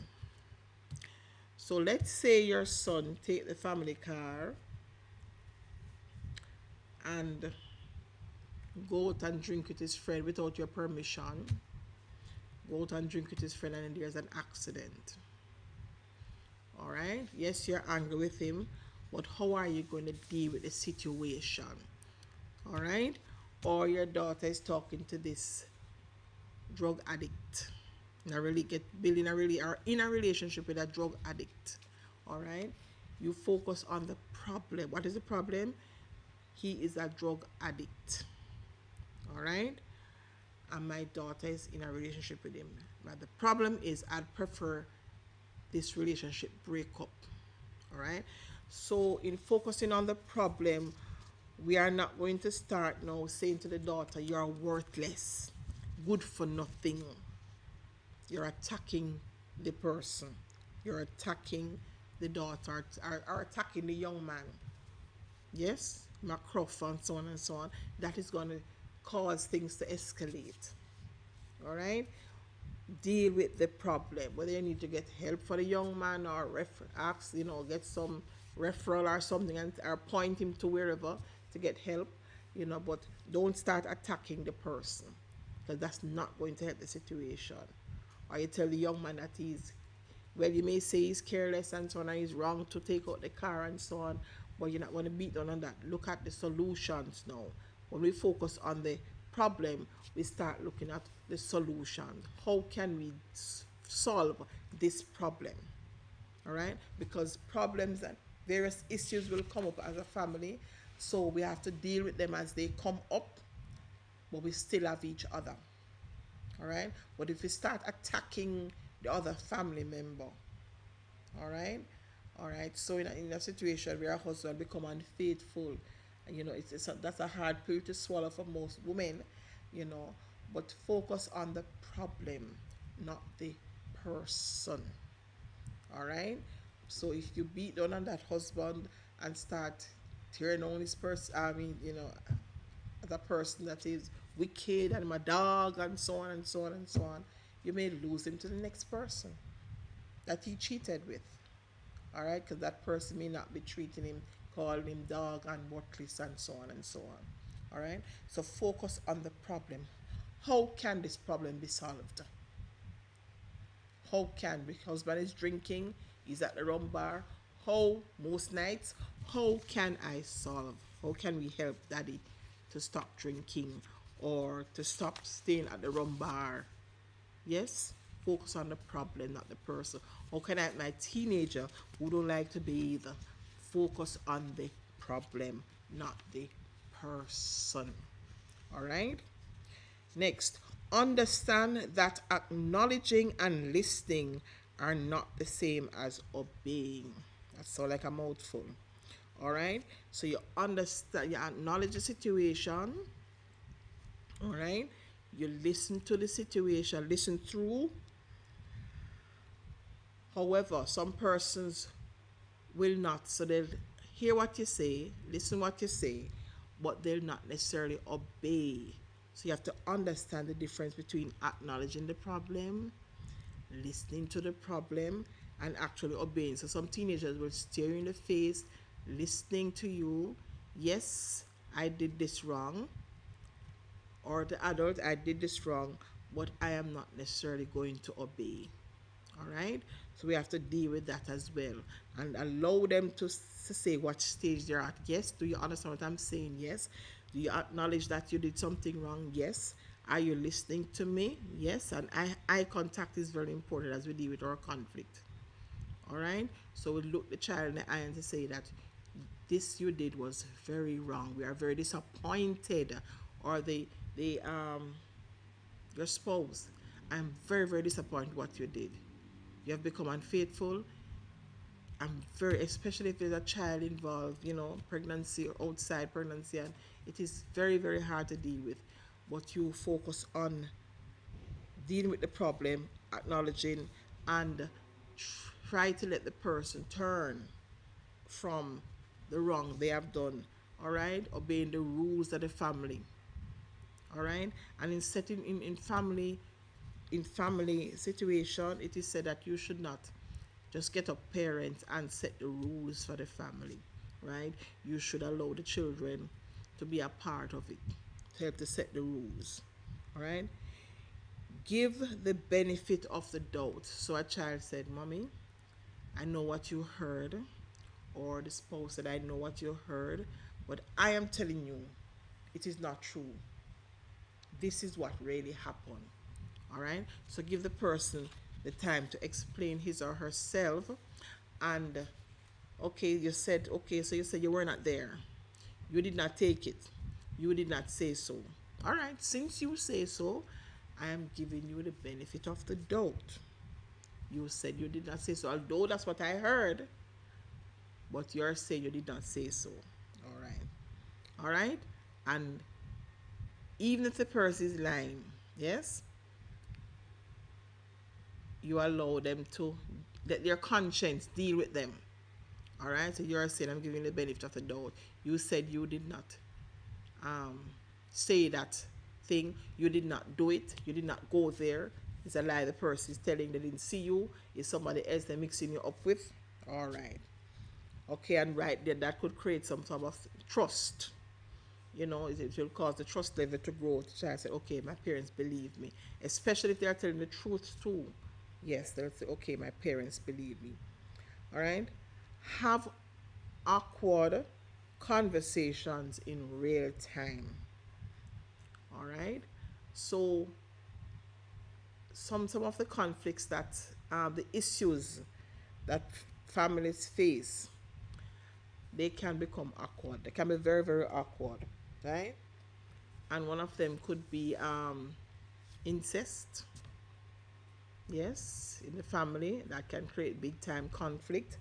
So let's say your son take the family car and go out and drink with his friend without your permission. Go out and drink with his friend and then there's an accident. All right. Yes, you're angry with him, but how are you going to deal with the situation? All right. Or your daughter is talking to this drug addict. And I really get building a really are in a relationship with a drug addict. All right. You focus on the problem. What is the problem? He is a drug addict. All right. And my daughter is in a relationship with him. But the problem is I'd prefer this relationship break up. All right. So in focusing on the problem, we are not going to start now saying to the daughter, you're worthless, good for nothing. You're attacking the person. You're attacking the daughter or attacking the young man. Yes, Macroff and so on and so on. That is going to cause things to escalate. All right, deal with the problem. Whether you need to get help for the young man or ask, get some referral or something and or point him to wherever to get help. But don't start attacking the person because that's not going to help the situation. Or you tell the young man that you may say he's careless and so on, and he's wrong to take out the car and so on, but you're not going to beat down on that. Look at the solutions now. When we focus on the problem, we start looking at the solution. How can we solve this problem. All right, because problems and various issues will come up as a family, so we have to deal with them as they come up, but we still have each other. All right, but if we start attacking the other family member, all right, all right, so in a situation where a husband become unfaithful, that's a hard pill to swallow for most women, you know, but focus on the problem, not the person. All right, so if you beat down on that husband and start tearing on this person, I mean, as a person that is wicked and my dog and so on and so on and so on, you may lose him to the next person that he cheated with. All right, because that person may not be treating him, calling him dog and worthless and so on and so on. All right, so focus on the problem. How can this problem be solved? How can, because husband is drinking, he's at the rum bar. How, most nights, how can I solve? How can we help daddy to stop drinking or to stop staying at the rum bar? Yes, focus on the problem, not the person. How can I, my teenager who don't like to bathe, focus on the problem, not the person. All right? Next, understand that acknowledging and listening are not the same as obeying. That's all like a mouthful. All right? So you understand, you acknowledge the situation. All right? You listen to the situation, listen through. However, some persons will not. So they'll hear what you say, listen what you say, but they'll not necessarily obey. So you have to understand the difference between acknowledging the problem, listening to the problem, and actually obeying. So some teenagers will stare you in the face, listening to you. Yes, I did this wrong. Or the adult, I did this wrong, but I am not necessarily going to obey. All right, so we have to deal with that as well and allow them to say what stage they're at. Yes, do you understand what I'm saying? Yes. Do you acknowledge that you did something wrong? Yes. Are you listening to me? Yes. And eye contact is very important as we deal with our conflict. All right, so we look the child in the eye and to say that this you did was very wrong, we are very disappointed. Or the your spouse, I'm very, very disappointed what you did. You have become unfaithful. I'm very, especially if there's a child involved, pregnancy or outside pregnancy, and it is very, very hard to deal with. But you focus on dealing with the problem, acknowledging, and try to let the person turn from the wrong they have done. All right, obeying the rules of the family. All right, and in setting in family situation, it is said that you should not just get up parents and set the rules for the family, right? You should allow the children to be a part of it, to help to set the rules. All right, give the benefit of the doubt. So a child said, mommy, I know what you heard, or the spouse said, I know what you heard, but I am telling you it is not true. This is what really happened. All right, so give the person the time to explain his or herself. And okay, you said, okay, so you said you were not there, you did not take it, you did not say so. All right, since you say so, I am giving you the benefit of the doubt. You said you did not say so, although that's what I heard, but you're saying you did not say so. All right, all right, and even if the person is lying, yes, you allow them to let their conscience deal with them. All right, so you're saying I'm giving the benefit of the doubt. You said you did not um, say that thing, you did not do it, you did not go there. It's a lie. The person is telling they didn't see you. It's somebody else they're mixing you up with. All right, okay, and right there, that could create some sort of trust. It will cause the trust level to grow. The child say, okay, my parents believe me, especially if they are telling the truth too. Yes, they'll say, okay, my parents believe me. All right, have awkward conversations in real time. All right, so some of the conflicts that the issues that families face, they can become awkward. They can be very, very awkward, right? And one of them could be incest. Yes, in the family that can create big time conflict.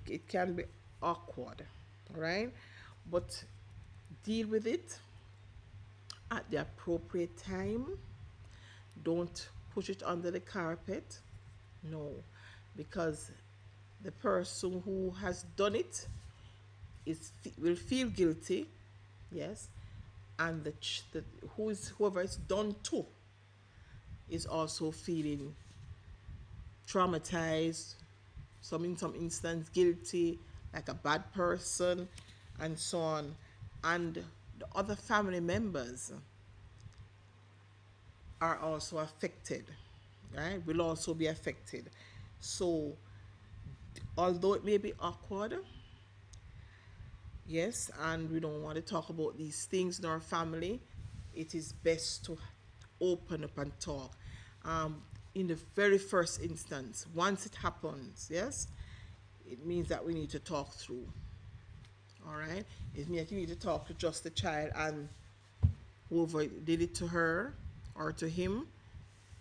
It can be awkward, all right? But deal with it at the appropriate time. Don't push it under the carpet. No, because the person who has done it will feel guilty. Yes, and the whoever it's done to is also feeling traumatized, some in some instance guilty, like a bad person, and so on. And the other family members are also affected, right? Will also be affected. So, although it may be awkward, yes, and we don't want to talk about these things in our family, it is best to open up and talk. In the very first instance, once it happens, yes, it means that we need to talk through. All right, it means that you need to talk to just the child and whoever did it to her or to him,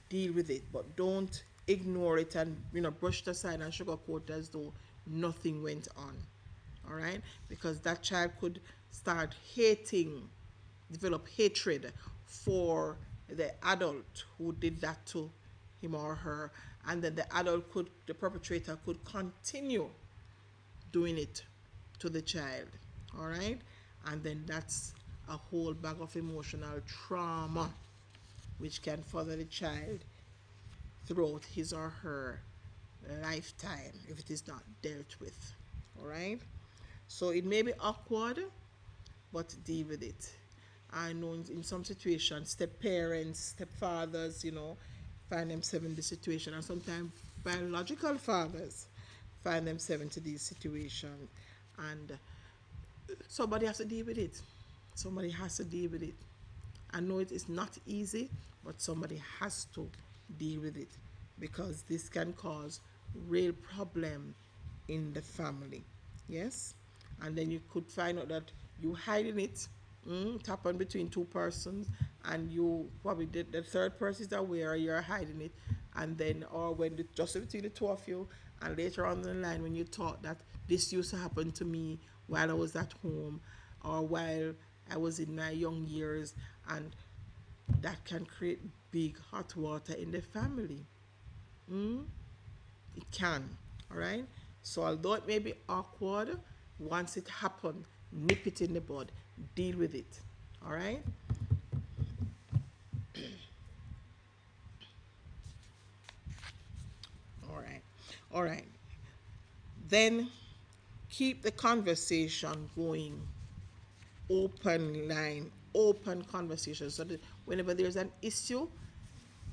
deal with it, but don't ignore it and brush it aside and sugarcoat as though nothing went on. All right, because that child could start hating, develop hatred for the adult who did that to him or her, and then the perpetrator could continue doing it to the child. All right, and then that's a whole bag of emotional trauma which can further the child throughout his or her lifetime if it is not dealt with. All right, so it may be awkward, but deal with it. I know in some situations, step parents, step fathers, find themselves in this situation, and sometimes biological fathers find themselves in these situations, and somebody has to deal with it. Somebody has to deal with it. I know it is not easy, but somebody has to deal with it because this can cause real problem in the family. Yes, and then you could find out that you hiding it. It happened between two persons, and you probably the third person is aware you're hiding it, and then or when just between the two of you, and later on in the line when you thought that this used to happen to me while I was at home, or while I was in my young years, and that can create big hot water in the family. It can, all right? So although it may be awkward, once it happened, nip it in the bud, deal with it, all right? All right, all right. Then keep the conversation going, open line, open conversation, so that whenever there's an issue,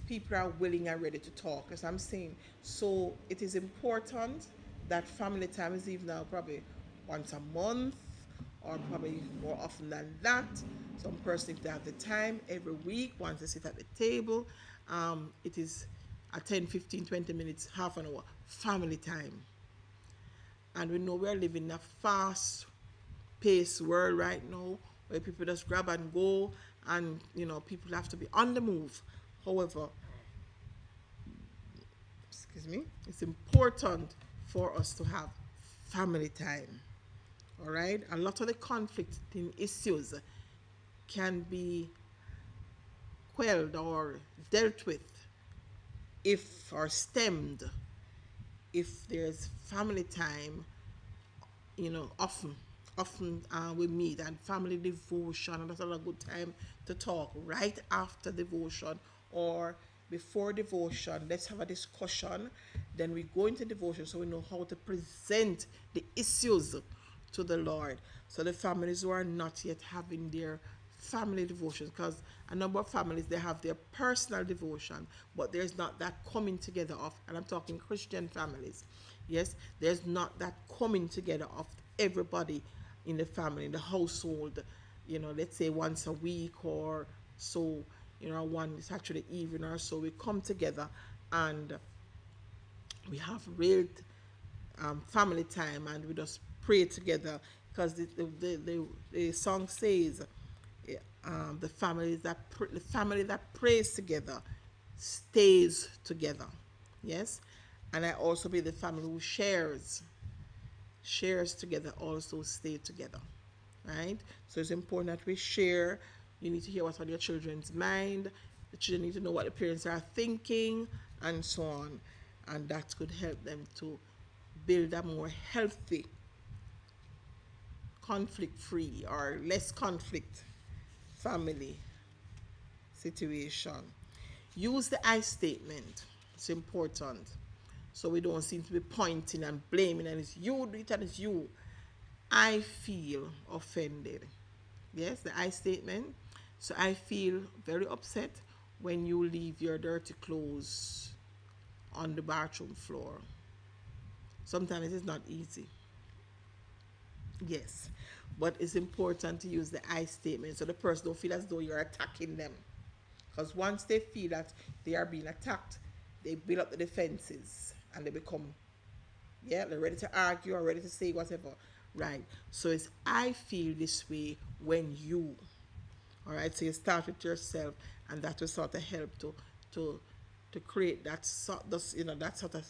people are willing and ready to talk, as I'm saying. So it is important that family time is even now probably once a month or probably more often than that. Some person, if they have the time, every week, once they sit at the table, it is a 10, 15, 20 minutes, half an hour, family time. And we know we're living in a fast paced world right now where people just grab and go and people have to be on the move. However, excuse me, it's important for us to have family time. All right, a lot of the conflicting issues can be quelled or dealt with if or stemmed if there's family time, often we meet and family devotion, and that's a good time to talk right after devotion or before devotion. Let's have a discussion, then we go into devotion so we know how to present the issues to the Lord. So the families who are not yet having their family devotions, because a number of families, they have their personal devotion, but there's not that coming together of, and I'm talking Christian families, yes, there's not that coming together of everybody in the family, in the household, let's say once a week or so, one Saturday evening or so, we come together and we have real family time, and we just pray together, because the song says, the family that prays together stays together. Yes, and I also be the family who shares together, also stay together, right? So it's important that we share. You need to hear what's on your children's mind. The children need to know what the parents are thinking, and so on, and that could help them to build a more healthy, conflict free, or less conflict family situation. Use the I statement. It's important. So we don't seem to be pointing and blaming, and it's you do it and it's you. I feel offended. Yes, the I statement. So I feel very upset when you leave your dirty clothes on the bathroom floor. Sometimes it is not easy. Yes. But it's important to use the I statement so the person don't feel as though you're attacking them. Because once they feel that they are being attacked, they build up the defenses and they become, yeah, they're ready to argue or ready to say whatever. Right. So it's I feel this way when you. All right. So you start with yourself, and that will sort of help to to create that that sort of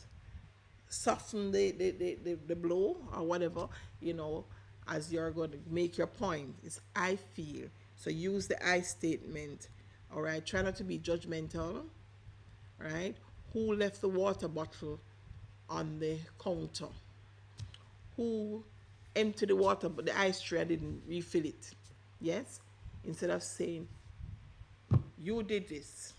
soften the blow or whatever, you know, as you're going to make your point. It's I feel. So use the I statement. All right. Try not to be judgmental. Right. Who left the water bottle on the counter? Who emptied the water, but the ice tray, and didn't refill it? Yes. Instead of saying, you did this,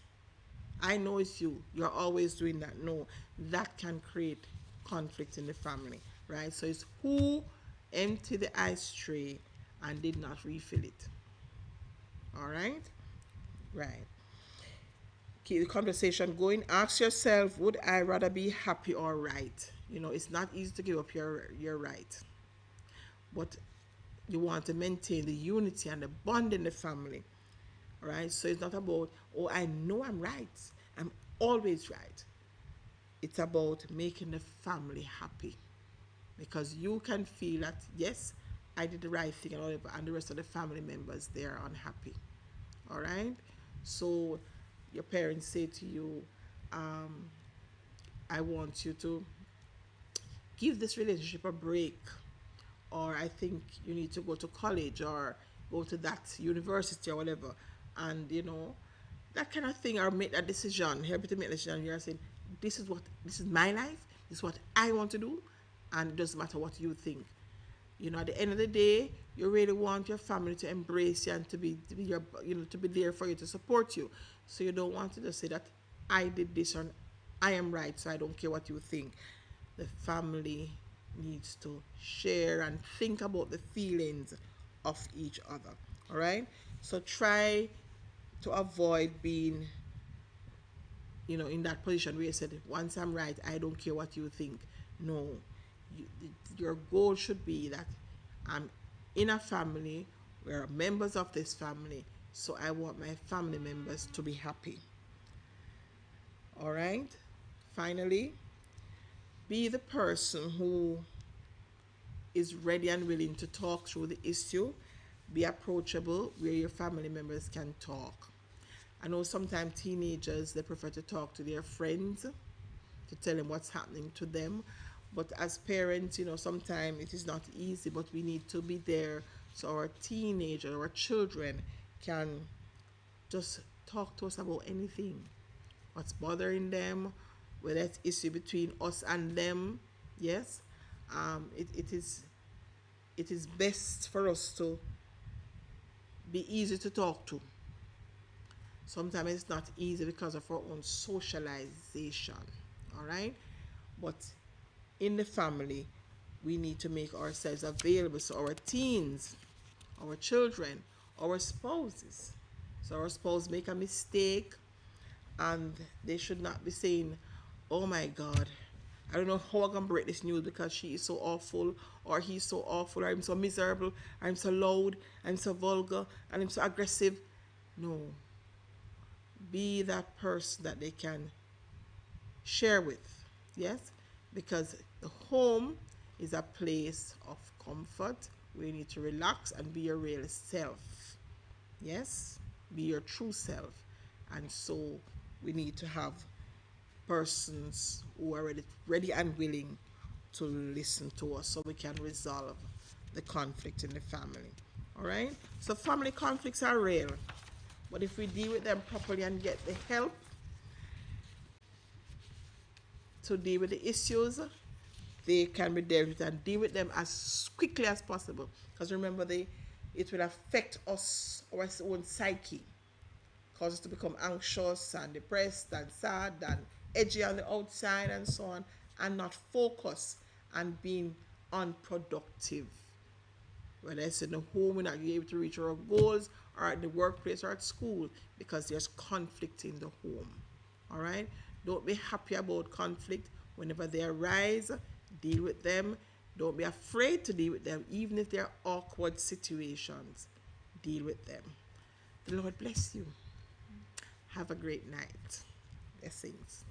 I know it's you, you're always doing that. No, that can create conflict in the family, right? So it's who emptied the ice tray and did not refill it. All right? Right. Keep the conversation going. Ask yourself, would I rather be happy or right? It's not easy to give up your right, but you want to maintain the unity and the bond in the family, right? So it's not about, oh, I know I'm right, I'm always right. It's about making the family happy, because you can feel that, yes, I did the right thing and whatever, and the rest of the family members, they are unhappy. All right. So your parents say to you, um, I want you to give this relationship a break, or I think you need to go to college or go to that university or whatever, and that kind of thing, or make that decision, help you to make a decision. You're saying, this is my life, this is what I want to do, and it doesn't matter what you think. At the end of the day, you really want your family to embrace you and to be your, to be there for you, to support you. So you don't want to just say that I did this, or I am right, so I don't care what you think. The family needs to share and think about the feelings of each other. All right. So try to avoid being, in that position where you said, once I'm right, I don't care what you think. No, you, your goal should be that I'm in a family, we're members of this family, so I want my family members to be happy. All right. Finally, be the person who is ready and willing to talk through the issue. Be approachable where your family members can talk. I know sometimes teenagers, they prefer to talk to their friends to tell them what's happening to them. But as parents, sometimes it is not easy, but we need to be there so our teenagers, our children can just talk to us about anything. What's bothering them, whether it's issue between us and them. Yes. It is best for us to be easy to talk to. Sometimes it's not easy because of our own socialization. All right. But in the family, we need to make ourselves available so our teens, our children, our spouses. So our spouse make a mistake, and they should not be saying, oh my God, I don't know how I'm gonna break this news because she is so awful, or he's so awful, or I'm so miserable, I'm so loud, I'm so vulgar, and I'm so aggressive. No. be that person that they can share with. Yes, because the home is a place of comfort where you need to relax and be your real self. Yes, be your true self. And so we need to have persons who are ready and willing to listen to us so we can resolve the conflict in the family. All right? So family conflicts are real, but if we deal with them properly and get the help to deal with the issues, they can be dealt with and deal with them as quickly as possible. Because remember, it will affect us, our own psyche, cause us to become anxious and depressed and sad and edgy on the outside and so on, and not focus and being unproductive. Whether it's in the home, we're not able to reach our goals, or at the workplace or at school, because there's conflict in the home. All right? Don't be happy about conflict. Whenever they arise, deal with them. Don't be afraid to deal with them, even if they're awkward situations. Deal with them. The Lord bless you. Have a great night. Blessings.